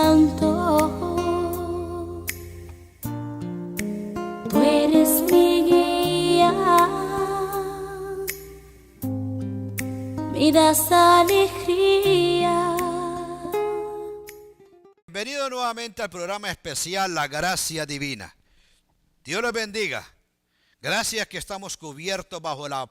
Santo, tú eres mi guía, me das alegría. Bienvenido nuevamente al programa especial La Gracia Divina. Dios los bendiga. Gracias que estamos cubiertos bajo la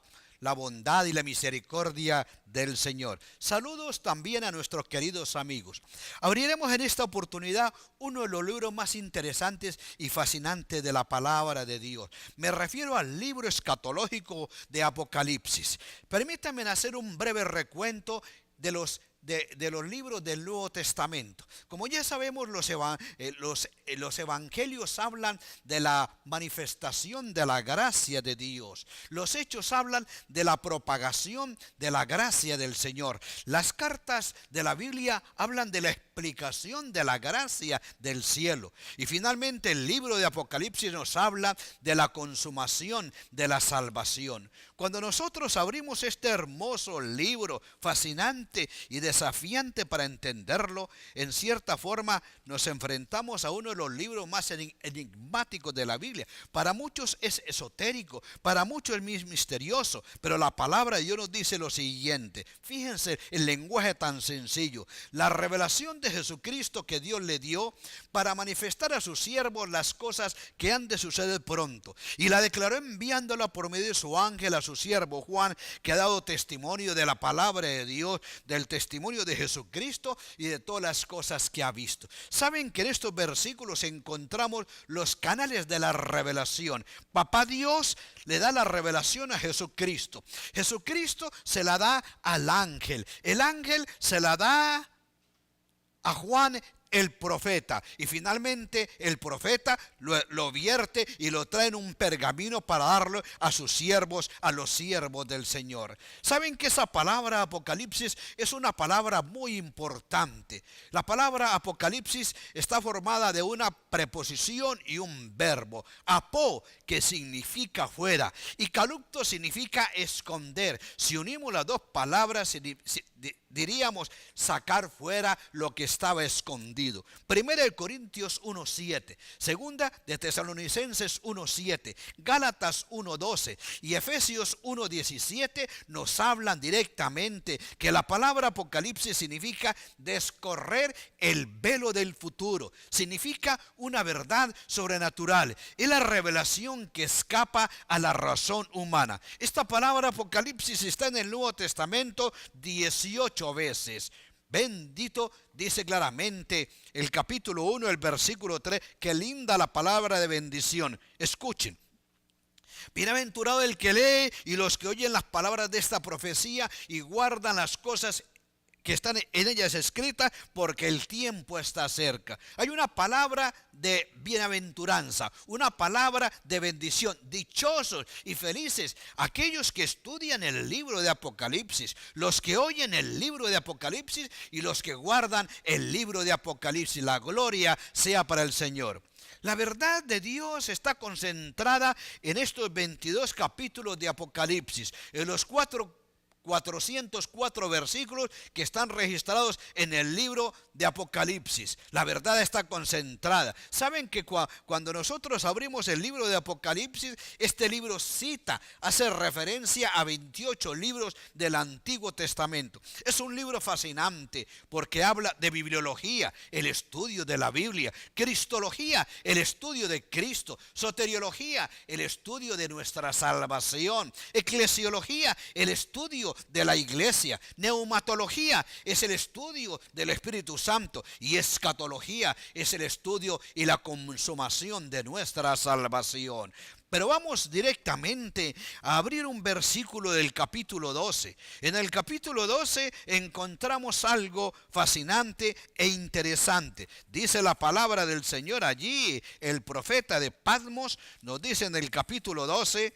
bondad y la misericordia del Señor. Saludos también a nuestros queridos amigos. Abriremos en esta oportunidad uno de los libros más interesantes y fascinantes de la palabra de Dios. Me refiero al libro escatológico de Apocalipsis. Permítanme hacer un breve recuento de los libros del Nuevo Testamento. Como ya sabemos, los evangelios hablan de la manifestación de la gracia de Dios. Los hechos hablan de la propagación de la gracia del Señor. Las cartas de la Biblia hablan de la explicación de la gracia del cielo. Y finalmente el libro de Apocalipsis nos habla de la consumación de la salvación. Cuando nosotros abrimos este hermoso libro, fascinante y desafiante para entenderlo, en cierta forma nos enfrentamos a uno de los libros más enigmáticos de la Biblia. Para muchos es esotérico, para muchos es misterioso, pero la palabra de Dios nos dice lo siguiente. Fíjense el lenguaje tan sencillo. La revelación de Jesucristo que Dios le dio para manifestar a sus siervos las cosas que han de suceder pronto. Y la declaró enviándola por medio de su ángel a su siervo Juan, que ha dado testimonio de la palabra de Dios, del testimonio de Jesucristo y de todas las cosas que ha visto. Saben que en estos versículos encontramos los canales de la revelación. Papá Dios le da la revelación a Jesucristo. Jesucristo se la da al ángel. El ángel se la da a Juan el profeta, y finalmente el profeta lo vierte y lo trae en un pergamino para darlo a sus siervos, a los siervos del Señor. Saben que esa palabra Apocalipsis es una palabra muy importante. La palabra Apocalipsis está formada de una preposición y un verbo. Apo, que significa fuera, y calupto significa esconder. Si unimos las dos palabras, diríamos sacar fuera lo que estaba escondido. Primera de Corintios 1:7, segunda de Tesalonicenses 1:7, Gálatas 1:12 y Efesios 1:17 nos hablan directamente que la palabra Apocalipsis significa descorrer el velo del futuro, significa una verdad sobrenatural, es la revelación que escapa a la razón humana. Esta palabra Apocalipsis está en el Nuevo Testamento 18 veces. Bendito, dice claramente el capítulo 1, el versículo 3, que linda la palabra de bendición. Escuchen. Bienaventurado el que lee y los que oyen las palabras de esta profecía y guardan las cosas que están en ellas escritas, porque el tiempo está cerca. Hay una palabra de bienaventuranza, una palabra de bendición. Dichosos y felices aquellos que estudian el libro de Apocalipsis, los que oyen el libro de Apocalipsis y los que guardan el libro de Apocalipsis. La gloria sea para el Señor. La verdad de Dios está concentrada en estos 22 capítulos de Apocalipsis, en los 404 versículos que están registrados en el libro de Apocalipsis. La verdad está concentrada. Saben que cuando nosotros abrimos el libro de Apocalipsis, este libro hace referencia a 28 libros del Antiguo Testamento. Es un libro fascinante porque habla de bibliología, el estudio de la Biblia; cristología, el estudio de Cristo; soteriología, el estudio de nuestra salvación; eclesiología, el estudio de la iglesia; neumatología es el estudio del Espíritu Santo; y escatología es el estudio y la consumación de nuestra salvación. Pero vamos directamente a abrir un versículo del capítulo 12. En el capítulo 12 encontramos algo fascinante e interesante. Dice la palabra del Señor allí, el profeta de Patmos nos dice en el capítulo 12: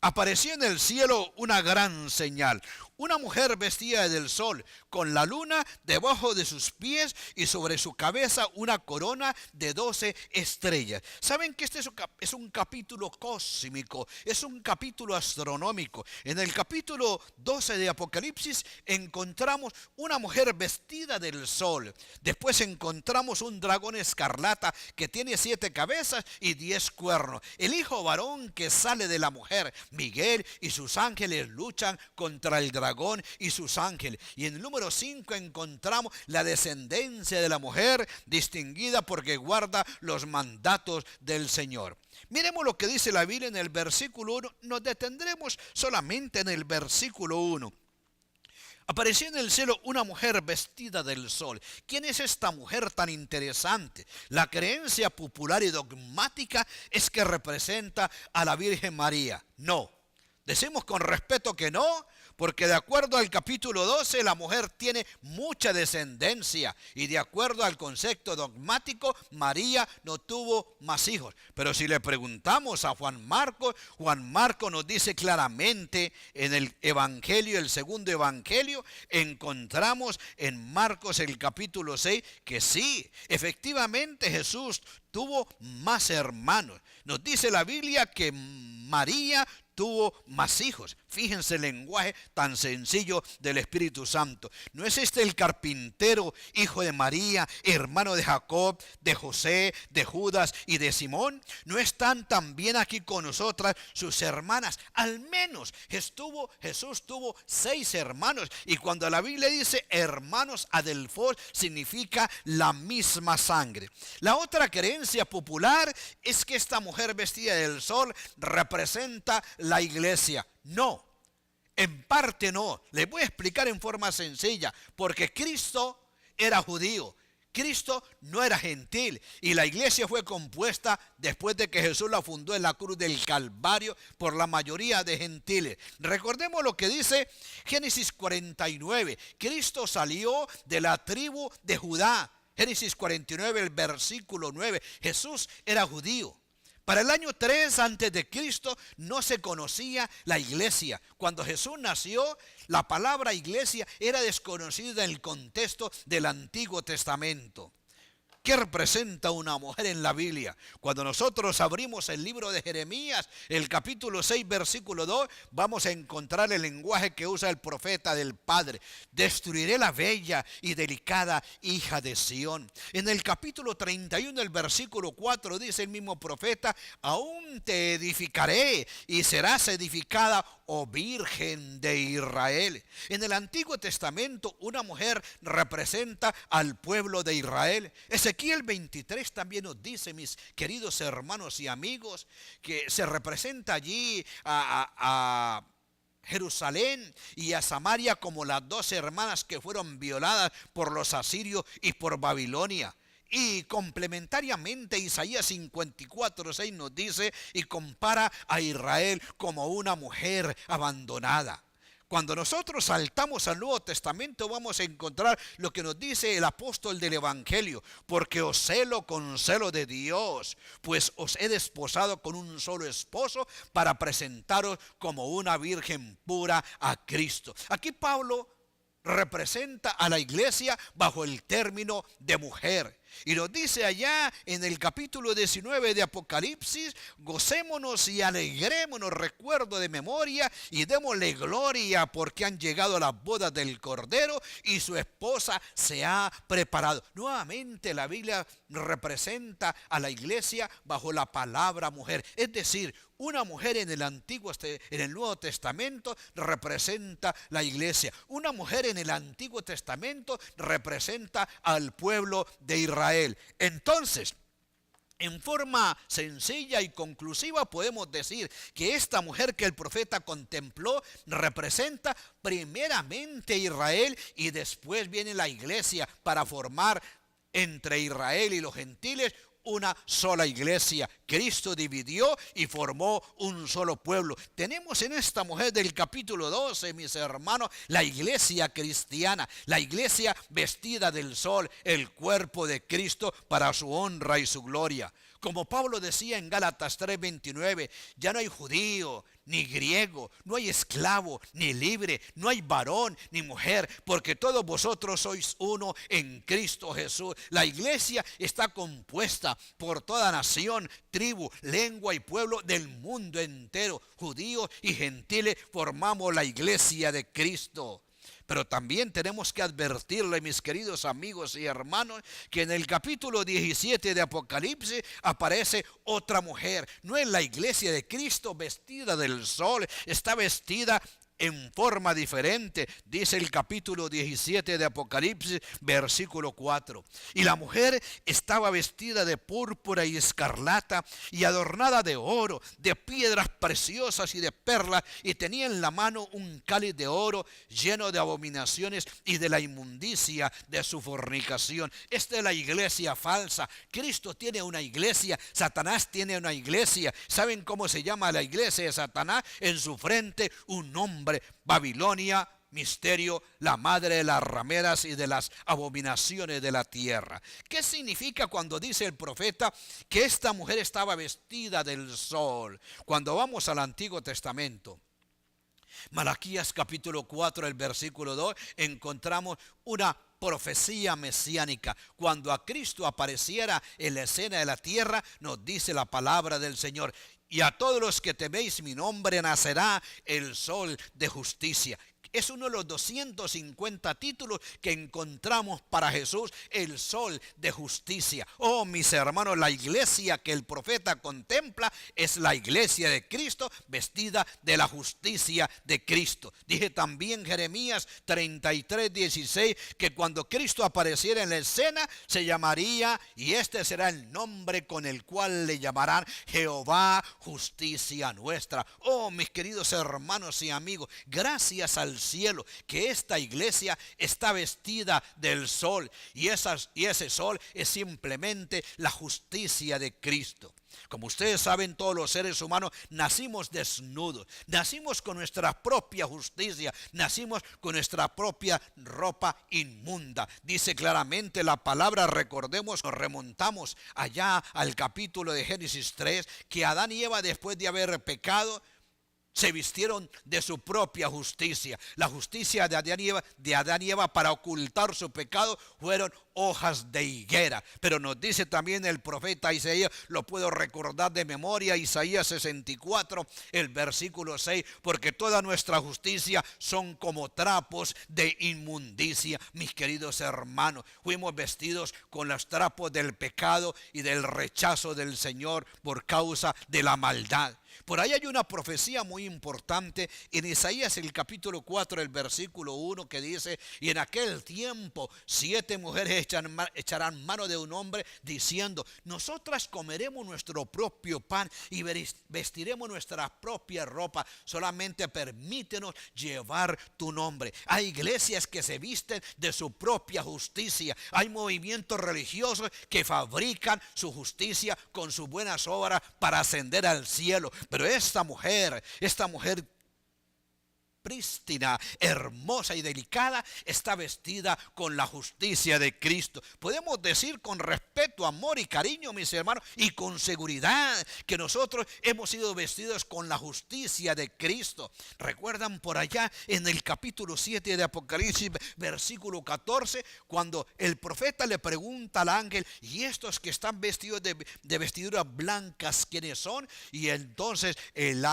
apareció en el cielo una gran señal, una mujer vestida del sol, con la luna debajo de sus pies y sobre su cabeza una corona de 12 estrellas. ¿Saben que este es un capítulo cósmico? Es un capítulo astronómico. En el capítulo 12 de Apocalipsis encontramos una mujer vestida del sol. Después encontramos un dragón escarlata que tiene 7 cabezas y 10 cuernos. El hijo varón que sale de la mujer, Miguel y sus ángeles luchan contra el dragón y sus ángeles. Y en el número 5 encontramos la descendencia de la mujer distinguida porque guarda los mandatos del Señor. Miremos lo que dice la Biblia en el versículo 1. Nos detendremos solamente en el versículo 1. Apareció en el cielo una mujer vestida del sol. ¿Quién es esta mujer tan interesante? La creencia popular y dogmática es que representa a la Virgen María. No, decimos con respeto que no, porque de acuerdo al capítulo 12 la mujer tiene mucha descendencia y de acuerdo al concepto dogmático María no tuvo más hijos. Pero si le preguntamos a Juan Marcos nos dice claramente en el evangelio, el segundo evangelio, encontramos en Marcos el capítulo 6 que sí, efectivamente Jesús tuvo más hermanos. Nos dice la Biblia que María tuvo más hijos. Fíjense el lenguaje tan sencillo del Espíritu Santo. ¿No es este el carpintero, hijo de María, hermano de Jacob, de José, de Judas y de Simón? ¿No están también aquí con nosotras sus hermanas? Al menos Jesús tuvo 6 hermanos. Y cuando la Biblia dice hermanos adelfos, significa la misma sangre. La otra creencia popular es que esta mujer vestida del sol representa la iglesia. No, en parte no. Les voy a explicar en forma sencilla. Porque Cristo era judío. Cristo no era gentil. Y la iglesia fue compuesta después de que Jesús la fundó en la cruz del Calvario por la mayoría de gentiles. Recordemos lo que dice Génesis 49. Cristo salió de la tribu de Judá. Génesis 49, el versículo 9. Jesús era judío. Para el año 3 antes de Cristo no se conocía la iglesia. Cuando Jesús nació, la palabra iglesia era desconocida en el contexto del Antiguo Testamento. ¿Qué representa una mujer en la Biblia? Cuando nosotros abrimos el libro de Jeremías, el capítulo 6, versículo 2, vamos a encontrar el lenguaje que usa el profeta del Padre. Destruiré la bella y delicada hija de Sión. En el capítulo 31, el versículo 4, dice el mismo profeta, aún te edificaré y serás edificada, oh Virgen de Israel. En el Antiguo Testamento, una mujer representa al pueblo de Israel. Ezequiel 23 también nos dice, mis queridos hermanos y amigos, que se representa allí a Jerusalén y a Samaria como las 2 hermanas que fueron violadas por los asirios y por Babilonia. Y complementariamente Isaías 54:6 nos dice y compara a Israel como una mujer abandonada. Cuando nosotros saltamos al Nuevo Testamento vamos a encontrar lo que nos dice el apóstol del Evangelio. Porque os celo con celo de Dios, pues os he desposado con un solo esposo para presentaros como una virgen pura a Cristo. Aquí Pablo representa a la iglesia bajo el término de mujer. Y nos dice allá en el capítulo 19 de Apocalipsis, gocémonos y alegrémonos, recuerdo de memoria, y démosle gloria porque han llegado las bodas del Cordero y su esposa se ha preparado. Nuevamente la Biblia representa a la iglesia bajo la palabra mujer. Es decir, una mujer en el Nuevo Testamento representa la iglesia. Una mujer en el Antiguo Testamento representa al pueblo de Israel. Entonces, en forma sencilla y conclusiva podemos decir que esta mujer que el profeta contempló representa primeramente a Israel y después viene la iglesia para formar entre Israel y los gentiles una sola iglesia. Cristo dividió y formó un solo pueblo. Tenemos en esta mujer del capítulo 12, mis hermanos, la iglesia cristiana, la iglesia vestida del sol, el cuerpo de Cristo para su honra y su gloria. Como Pablo decía en Gálatas 3:29, ya no hay judío ni griego, no hay esclavo ni libre, no hay varón ni mujer, porque todos vosotros sois uno en Cristo Jesús. La iglesia está compuesta por toda nación, tribu, lengua y pueblo del mundo entero. Judíos y gentiles formamos la iglesia de Cristo. Pero también tenemos que advertirle, mis queridos amigos y hermanos, que en el capítulo 17 de Apocalipsis aparece otra mujer. No es la iglesia de Cristo vestida del sol, está vestida en forma diferente, dice el capítulo 17 de Apocalipsis, versículo 4. Y la mujer estaba vestida de púrpura y escarlata y adornada de oro, de piedras preciosas y de perlas, y tenía en la mano un cáliz de oro lleno de abominaciones y de la inmundicia de su fornicación. Esta es la iglesia falsa. Cristo tiene una iglesia, Satanás tiene una iglesia. ¿Saben cómo se llama la iglesia de Satanás? En su frente un nombre: Babilonia, misterio, la madre de las rameras y de las abominaciones de la tierra. ¿Qué significa cuando dice el profeta que esta mujer estaba vestida del sol? Cuando vamos al Antiguo Testamento, Malaquías capítulo 4, el versículo 2, encontramos una profecía mesiánica. Cuando a Cristo apareciera en la escena de la tierra, nos dice la palabra del Señor: y a todos los que teméis mi nombre nacerá el sol de justicia. Es uno de los 250 títulos que encontramos para Jesús, el sol de justicia. Oh, mis hermanos, la iglesia que el profeta contempla es la iglesia de Cristo, vestida de la justicia de Cristo. Dije también Jeremías 33:16, que cuando Cristo apareciera en la escena, se llamaría, y este será el nombre con el cual le llamarán: Jehová, justicia nuestra. Oh, mis queridos hermanos y amigos, gracias al cielo que esta iglesia está vestida del sol, y ese sol es simplemente la justicia de Cristo. Como ustedes saben, todos los seres humanos nacimos desnudos, nacimos con nuestra propia justicia, nacimos con nuestra propia ropa inmunda. Dice claramente la palabra, recordemos, nos remontamos allá al capítulo de Génesis 3, que Adán y Eva, después de haber pecado, se vistieron de su propia justicia. La justicia de Adán y Eva para ocultar su pecado fueron hojas de higuera. Pero nos dice también el profeta Isaías, lo puedo recordar de memoria, Isaías 64, el versículo 6, porque toda nuestra justicia son como trapos de inmundicia. Mis queridos hermanos, fuimos vestidos con los trapos del pecado y del rechazo del Señor por causa de la maldad. Por ahí hay una profecía muy importante en Isaías el capítulo 4, el versículo 1, que dice: y en aquel tiempo 7 mujeres echarán mano de un hombre, diciendo: nosotras comeremos nuestro propio pan y vestiremos nuestra propia ropa, solamente permítenos llevar tu nombre. Hay iglesias que se visten de su propia justicia. Hay movimientos religiosos que fabrican su justicia con sus buenas obras para ascender al cielo. Pero esta mujer prístina, hermosa y delicada, está vestida con la justicia de Cristo. Podemos decir con respeto, amor y cariño, mis hermanos, y con seguridad, que nosotros hemos sido vestidos con la justicia de Cristo. ¿Recuerdan por allá en el capítulo 7 de Apocalipsis, versículo 14, cuando el profeta le pregunta al ángel: y estos que están vestidos de vestiduras blancas, ¿quiénes son? Y entonces el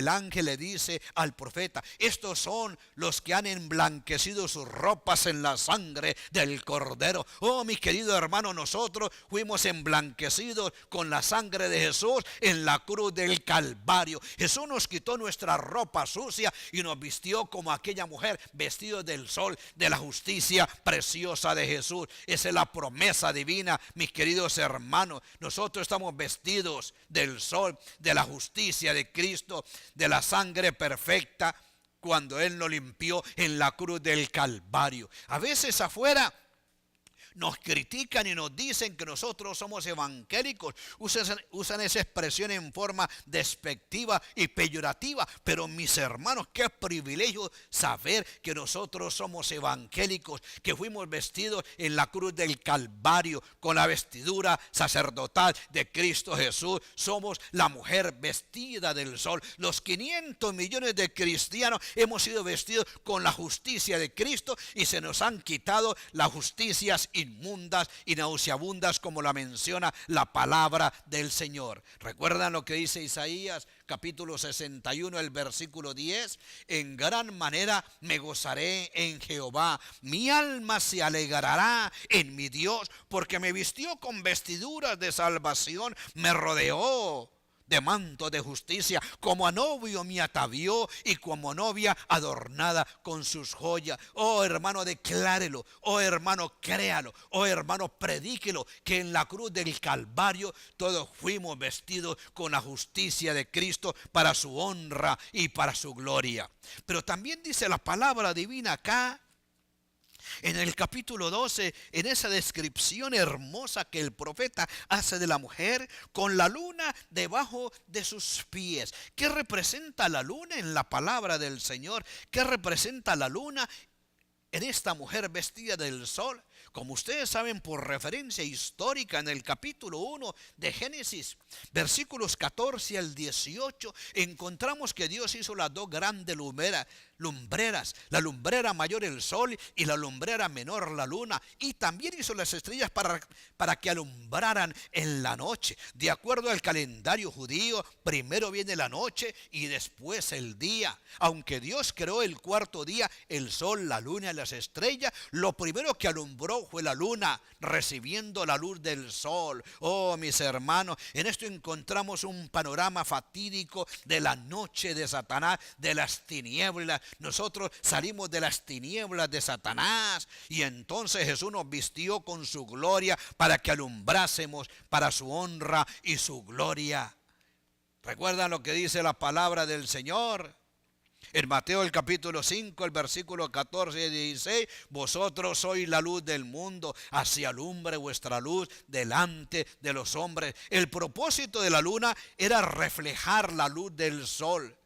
ángel le dice al profeta: estos son los que han emblanquecido sus ropas en la sangre del Cordero. Oh, mi querido hermano, nosotros fuimos emblanquecidos con la sangre de Jesús en la cruz del Calvario. Jesús nos quitó nuestra ropa sucia y nos vistió como aquella mujer, vestidos del sol, de la justicia preciosa de Jesús. Esa es la promesa divina, mis queridos hermanos. Nosotros estamos vestidos del sol, de la justicia de Cristo, de la sangre perfecta, cuando Él nos limpió en la cruz del Calvario. A veces afuera nos critican y nos dicen que nosotros somos evangélicos. Usan esa expresión en forma despectiva y peyorativa. Pero mis hermanos, qué privilegio saber que nosotros somos evangélicos, que fuimos vestidos en la cruz del Calvario con la vestidura sacerdotal de Cristo Jesús. Somos la mujer vestida del sol. Los 500 millones de cristianos hemos sido vestidos con la justicia de Cristo y se nos han quitado las justicias inmundas y nauseabundas, como la menciona la palabra del Señor. ¿Recuerdan lo que dice Isaías capítulo 61, el versículo 10? En gran manera me gozaré en Jehová, mi alma se alegrará en mi Dios, porque me vistió con vestiduras de salvación, me rodeó de manto de justicia, como a novio me atavió y como novia adornada con sus joyas. Oh hermano, declárelo. Oh hermano, créalo. Oh hermano, predíquelo, que en la cruz del Calvario todos fuimos vestidos con la justicia de Cristo para su honra y para su gloria. Pero también dice la palabra divina acá, en el capítulo 12, en esa descripción hermosa que el profeta hace de la mujer, con la luna debajo de sus pies. ¿Qué representa la luna en la palabra del Señor? ¿Qué representa la luna en esta mujer vestida del sol? Como ustedes saben, por referencia histórica, en el capítulo 1 de Génesis, versículos 14 al 18, encontramos que Dios hizo las dos grandes lumbreras, la lumbrera mayor el sol y la lumbrera menor la luna, y también hizo las estrellas para que alumbraran en la noche. De acuerdo al calendario judío, primero viene la noche y después el día. Aunque Dios creó el cuarto día, el sol, la luna y las estrellas, lo primero que alumbró fue la luna, recibiendo la luz del sol. Oh, mis hermanos, en esto encontramos un panorama fatídico de la noche de Satanás, de las tinieblas. Nosotros salimos de las tinieblas de Satanás y entonces Jesús nos vistió con su gloria para que alumbrásemos para su honra y su gloria. ¿Recuerdan lo que dice la palabra del Señor? En Mateo el capítulo 5, el versículo 14 y 16, vosotros sois la luz del mundo, así alumbre vuestra luz delante de los hombres. El propósito de la luna era reflejar la luz del sol.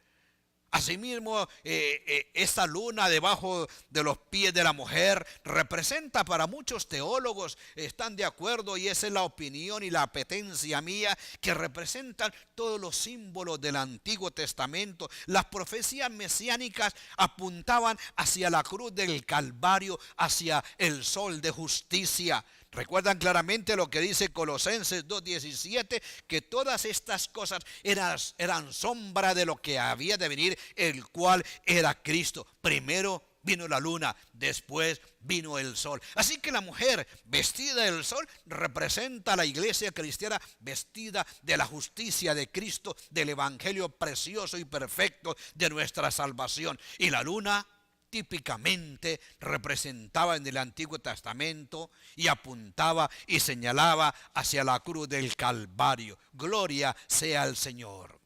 Asimismo, esta luna debajo de los pies de la mujer representa, para muchos teólogos están de acuerdo, y esa es la opinión y la apetencia mía, que representan todos los símbolos del Antiguo Testamento. Las profecías mesiánicas apuntaban hacia la cruz del Calvario, hacia el sol de justicia. Recuerdan claramente lo que dice Colosenses 2:17, que todas estas cosas eran sombra de lo que había de venir, el cual era Cristo. Primero vino la luna, después vino el sol. Así que la mujer vestida del sol representa a la iglesia cristiana vestida de la justicia de Cristo, del evangelio precioso y perfecto de nuestra salvación. Y la luna típicamente representaba en el Antiguo Testamento y apuntaba y señalaba hacia la cruz del Calvario. Gloria sea al Señor.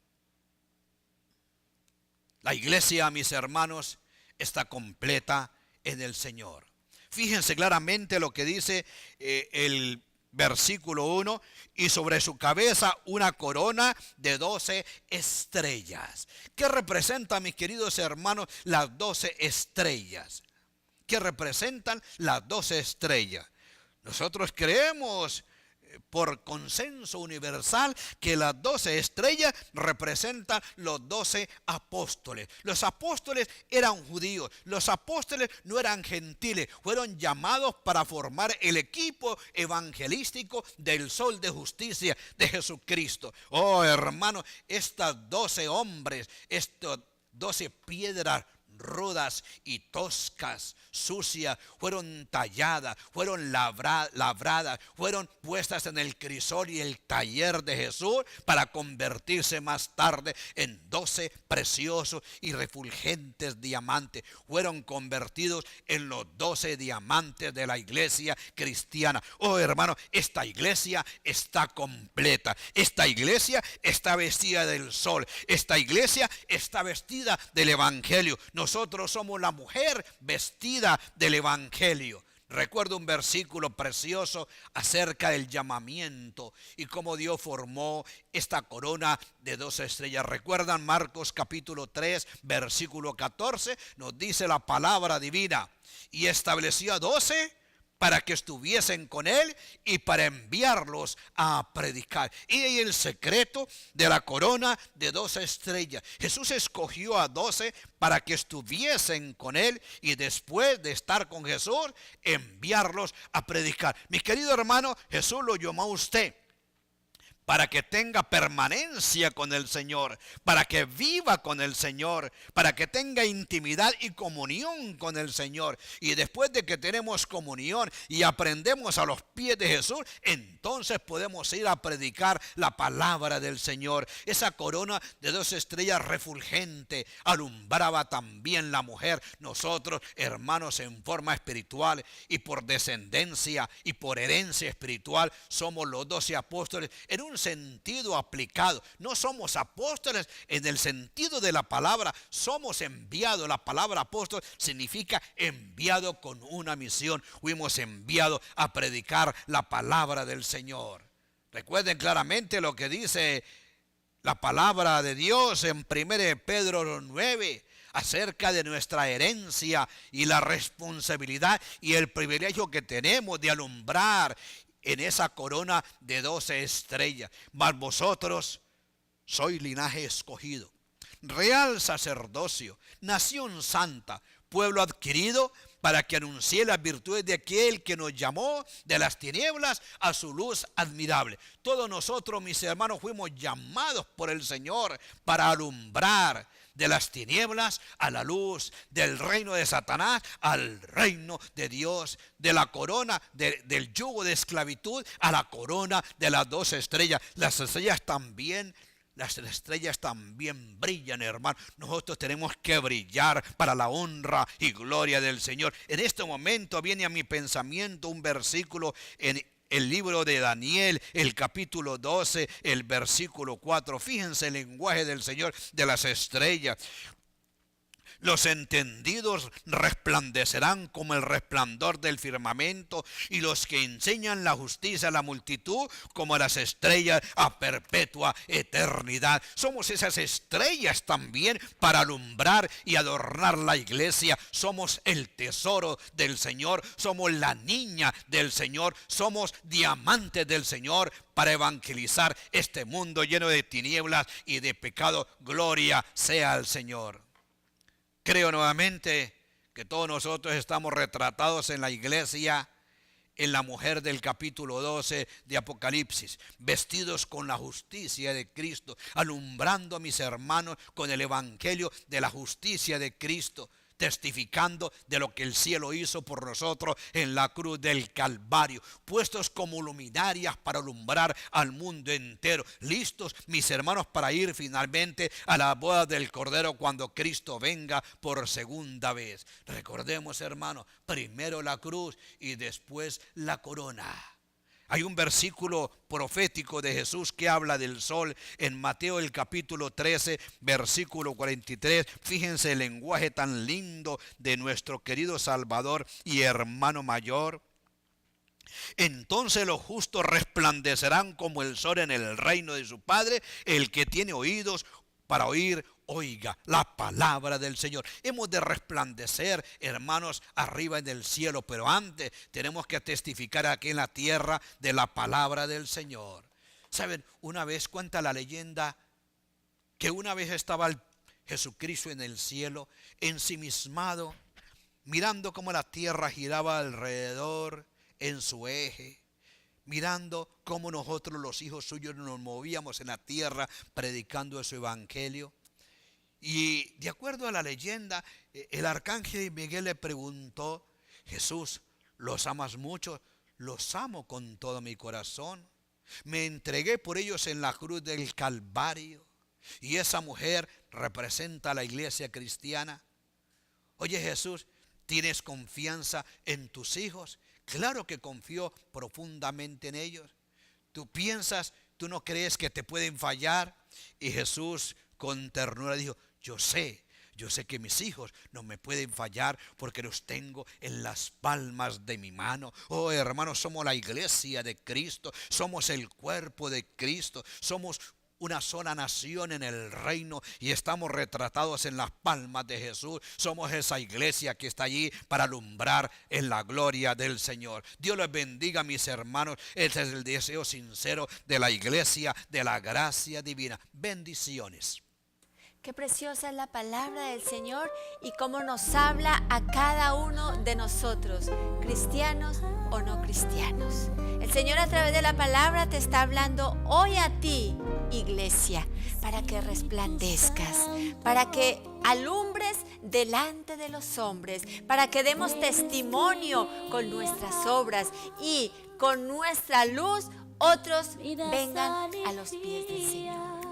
La iglesia, mis hermanos, está completa en el Señor. Fíjense claramente lo que dice el versículo 1, y sobre su cabeza una corona de 12 estrellas. ¿Qué representan, mis queridos hermanos, las 12 estrellas? ¿Qué representan las 12 estrellas? Nosotros creemos por consenso universal que las 12 estrellas representan los 12 apóstoles. Los apóstoles eran judíos, los apóstoles no eran gentiles, fueron llamados para formar el equipo evangelístico del sol de justicia de Jesucristo. Oh hermano, estas 12 hombres, estas 12 piedras rudas y toscas, sucias, fueron talladas, fueron labradas, fueron puestas en el crisol y el taller de Jesús para convertirse más tarde en 12 preciosos y refulgentes diamantes. Fueron convertidos en los 12 diamantes de la iglesia cristiana. Oh hermano, esta iglesia está completa. Esta iglesia está vestida del sol. Esta iglesia está vestida del evangelio. Nosotros somos la mujer vestida del evangelio. Recuerdo un versículo precioso acerca del llamamiento y cómo Dios formó esta corona de 12 estrellas. ¿Recuerdan Marcos capítulo 3, versículo 14? Nos dice la palabra divina. Y estableció a 12 para que estuviesen con él y para enviarlos a predicar. Y ahí el secreto de la corona de 12 estrellas. Jesús escogió a 12 para que estuviesen con él y después de estar con Jesús, enviarlos a predicar. Mi querido hermano, Jesús lo llamó a usted para que tenga permanencia con el Señor, para que viva con el Señor, para que tenga intimidad y comunión con el Señor. Y después de que tenemos comunión y aprendemos a los pies de Jesús, entonces podemos ir a predicar la palabra del Señor. Esa corona de 2 estrellas refulgente alumbraba también la mujer. Nosotros, hermanos, en forma espiritual y por descendencia y por herencia espiritual, somos los 12 apóstoles en un sentido aplicado. No somos apóstoles en el sentido de la palabra, somos enviados. La palabra apóstol significa enviado con una misión. Fuimos enviados a predicar la palabra del Señor. Recuerden claramente lo que dice la palabra de Dios en 1 Pedro 9 acerca de nuestra herencia y la responsabilidad y el privilegio que tenemos de alumbrar en esa corona de 12 estrellas. Mas vosotros sois linaje escogido, real sacerdocio, nación santa, pueblo adquirido, para que anuncie las virtudes de aquel que nos llamó de las tinieblas a su luz admirable. Todos nosotros, mis hermanos, fuimos llamados por el Señor para alumbrar de las tinieblas a la luz, del reino de Satanás al reino de Dios, de la corona del yugo de esclavitud a la corona de las 12 estrellas. Las estrellas también brillan, hermano. Nosotros tenemos que brillar para la honra y gloria del Señor. En este momento viene a mi pensamiento un versículo en el libro de Daniel, el capítulo 12, el versículo 4. Fíjense el lenguaje del Señor de las estrellas. Los entendidos resplandecerán como el resplandor del firmamento, y los que enseñan la justicia a la multitud como las estrellas a perpetua eternidad. Somos esas estrellas también para alumbrar y adornar la iglesia. Somos el tesoro del Señor, somos la niña del Señor, somos diamantes del Señor para evangelizar este mundo lleno de tinieblas y de pecado. Gloria sea al Señor. Creo nuevamente que todos nosotros estamos retratados en la iglesia, en la mujer del capítulo 12 de Apocalipsis, vestidos con la justicia de Cristo, alumbrando a mis hermanos con el evangelio de la justicia de Cristo, testificando de lo que el cielo hizo por nosotros en la cruz del Calvario, puestos como luminarias para alumbrar al mundo entero, listos, mis hermanos, para ir finalmente a la boda del Cordero cuando Cristo venga por segunda vez. Recordemos, hermanos, primero la cruz y después la corona. Hay un versículo profético de Jesús que habla del sol en Mateo el capítulo 13, versículo 43. Fíjense el lenguaje tan lindo de nuestro querido Salvador y hermano mayor. Entonces los justos resplandecerán como el sol en el reino de su Padre. El que tiene oídos para oír, oiga la palabra del Señor. Hemos de resplandecer, hermanos, arriba en el cielo, pero antes tenemos que testificar aquí en la tierra de la palabra del Señor. ¿Saben? Una vez cuenta la leyenda que una vez estaba Jesucristo en el cielo, ensimismado, mirando cómo la tierra giraba alrededor en su eje, mirando cómo nosotros los hijos suyos nos movíamos en la tierra predicando su evangelio. Y de acuerdo a la leyenda, el arcángel Miguel le preguntó: Jesús, ¿los amas mucho? Los amo con todo mi corazón. Me entregué por ellos en la cruz del Calvario. Y esa mujer representa a la iglesia cristiana. Oye, Jesús, ¿tienes confianza en tus hijos? Claro que confío profundamente en ellos. ¿Tú piensas, tú no crees que te pueden fallar? Y Jesús con ternura dijo: yo sé Yo sé que mis hijos no me pueden fallar porque los tengo en las palmas de mi mano. Oh, hermanos, somos la iglesia de Cristo, somos el cuerpo de Cristo, somos una sola nación en el reino y estamos retratados en las palmas de Jesús. Somos esa iglesia que está allí para alumbrar en la gloria del Señor. Dios les bendiga, mis hermanos. Ese es el deseo sincero de la iglesia, de la gracia divina. Bendiciones. Qué preciosa es la palabra del Señor y cómo nos habla a cada uno de nosotros, cristianos o no cristianos. El Señor a través de la palabra te está hablando hoy a ti, iglesia, para que resplandezcas, para que alumbres delante de los hombres, para que demos testimonio con nuestras obras y con nuestra luz otros vengan a los pies del Señor.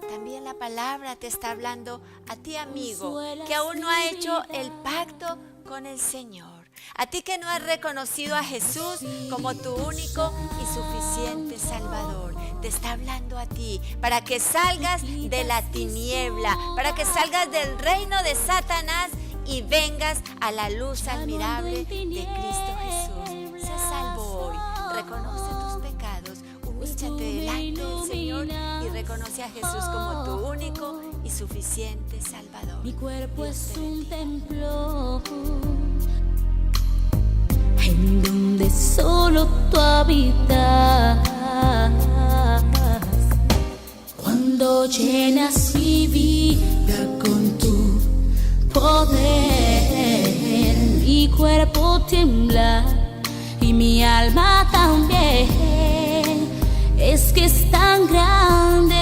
También la palabra te está hablando a ti, amigo, que aún no ha hecho el pacto con el Señor. A ti que no has reconocido a Jesús como tu único y suficiente Salvador. Te está hablando a ti para que salgas de la tiniebla, para que salgas del reino de Satanás y vengas a la luz admirable de Cristo Jesús. Sé salvo hoy, reconoce tus pecados, humíllate delante del Señor y reconoce a Jesús como tu único y suficiente Salvador. Mi cuerpo Dios es te un bendiga. templo en donde solo tú habitas. Cuando llenas mi vida con tu poder, mi cuerpo tiembla y mi alma también. Es que es tan grande